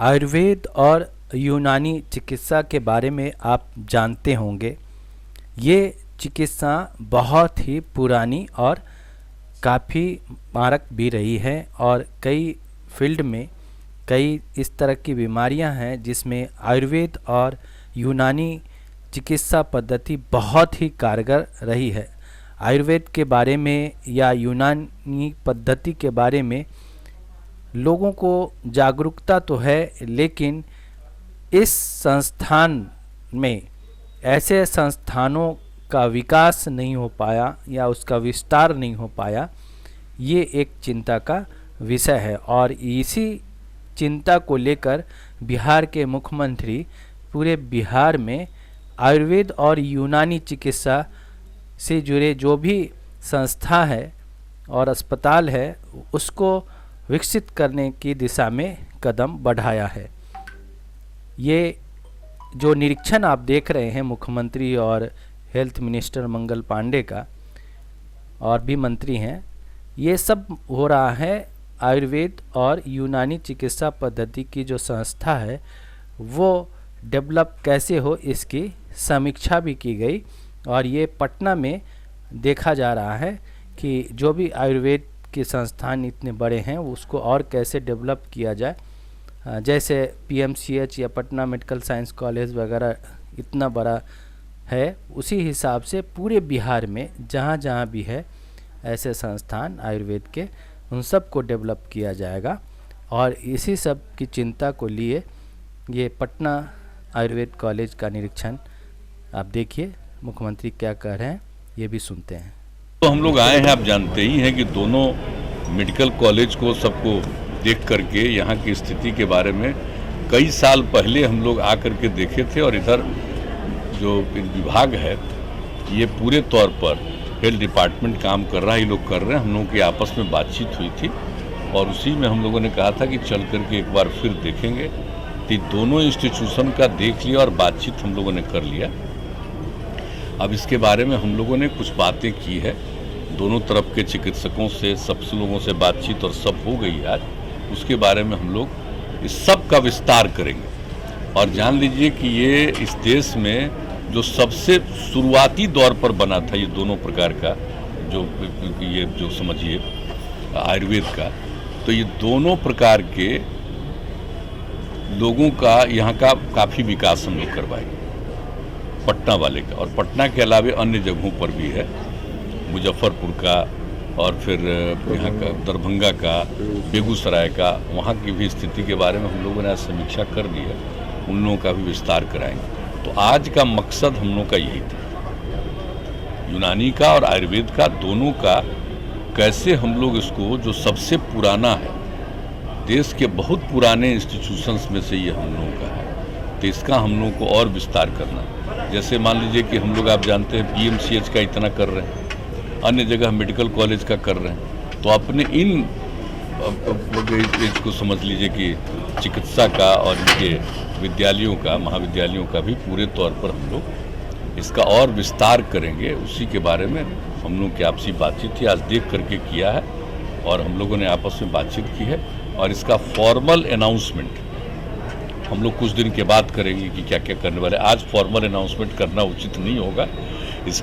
आयुर्वेद और यूनानी चिकित्सा के बारे में आप जानते होंगे। ये चिकित्सा बहुत ही पुरानी और काफ़ी मारक भी रही है और कई फील्ड में कई इस तरह की बीमारियां हैं जिसमें आयुर्वेद और यूनानी चिकित्सा पद्धति बहुत ही कारगर रही है। आयुर्वेद के बारे में या यूनानी पद्धति के बारे में लोगों को जागरूकता तो है, लेकिन इस संस्थान में ऐसे संस्थानों का विकास नहीं हो पाया या उसका विस्तार नहीं हो पाया। ये एक चिंता का विषय है और इसी चिंता को लेकर बिहार के मुख्यमंत्री पूरे बिहार में आयुर्वेद और यूनानी चिकित्सा से जुड़े जो भी संस्था है और अस्पताल है उसको विकसित करने की दिशा में कदम बढ़ाया है। ये जो निरीक्षण आप देख रहे हैं मुख्यमंत्री और हेल्थ मिनिस्टर मंगल पांडे का और भी मंत्री हैं, ये सब हो रहा है आयुर्वेद और यूनानी चिकित्सा पद्धति की जो संस्था है वो डेवलप कैसे हो, इसकी समीक्षा भी की गई। और ये पटना में देखा जा रहा है कि जो भी आयुर्वेद के संस्थान इतने बड़े हैं उसको और कैसे डेवलप किया जाए। जैसे पीएमसीएच या पटना मेडिकल साइंस कॉलेज वगैरह इतना बड़ा है, उसी हिसाब से पूरे बिहार में जहाँ जहाँ भी है ऐसे संस्थान आयुर्वेद के, उन सब को डेवलप किया जाएगा। और इसी सब की चिंता को लिए ये पटना आयुर्वेद कॉलेज का निरीक्षण आप देखिए मुख्यमंत्री क्या कह रहे हैं, ये भी सुनते हैं। तो हम लोग आए हैं, आप जानते ही हैं कि दोनों मेडिकल कॉलेज को सबको देख करके यहाँ की स्थिति के बारे में कई साल पहले हम लोग आकर के देखे थे। और इधर जो विभाग है ये पूरे तौर पर हेल्थ डिपार्टमेंट काम कर रहा है, ये लोग कर रहे हैं। हम लोगों की आपस में बातचीत हुई थी और उसी में हम लोगों ने कहा था कि चल करके एक बार फिर देखेंगे। तो दोनों इंस्टीट्यूशन का देख लिया और बातचीत हम लोगों ने कर लिया। अब इसके बारे में हम लोगों ने कुछ बातें की है, दोनों तरफ के चिकित्सकों से, सब लोगों से बातचीत और सब हो गई आज। उसके बारे में हम लोग इस सब का विस्तार करेंगे। और जान लीजिए कि ये इस देश में जो सबसे शुरुआती दौर पर बना था ये दोनों प्रकार का जो समझिए आयुर्वेद का, तो ये दोनों प्रकार के लोगों का यहाँ का काफ़ी विकास हम लोग करवाएंगे, पटना वाले का। और पटना के अलावे अन्य जगहों पर भी है, मुजफ्फरपुर का और फिर यहाँ का दरभंगा का, बेगूसराय का, वहाँ की भी स्थिति के बारे में हम लोगों ने आज समीक्षा कर दी है। उन लोगों का भी विस्तार कराएंगे। तो आज का मकसद हम लोगों का यही था, यूनानी का और आयुर्वेद का दोनों का कैसे हम लोग इसको, जो सबसे पुराना है, देश के बहुत पुराने इंस्टीट्यूशंस में से ये हम लोगों का है, तो इसका हम लोगों को और विस्तार करना। जैसे मान लीजिए कि हम लोग, आप जानते हैं, पीएमसीएच का इतना कर रहे हैं, अन्य जगह मेडिकल कॉलेज का कर रहे हैं, तो अपने इन इसको समझ लीजिए कि चिकित्सा का और इनके विद्यालयों का, महाविद्यालयों का भी पूरे तौर पर हम लोग इसका और विस्तार करेंगे। उसी के बारे में हम लोग की आपसी बातचीत थी, आज देख करके किया है और हम लोगों ने आपस में बातचीत की है। और इसका फॉर्मल अनाउंसमेंट हम लोग कुछ दिन के बाद करेंगे कि क्या क्या करने वाले। आज फॉर्मल अनाउंसमेंट करना उचित नहीं होगा। इसके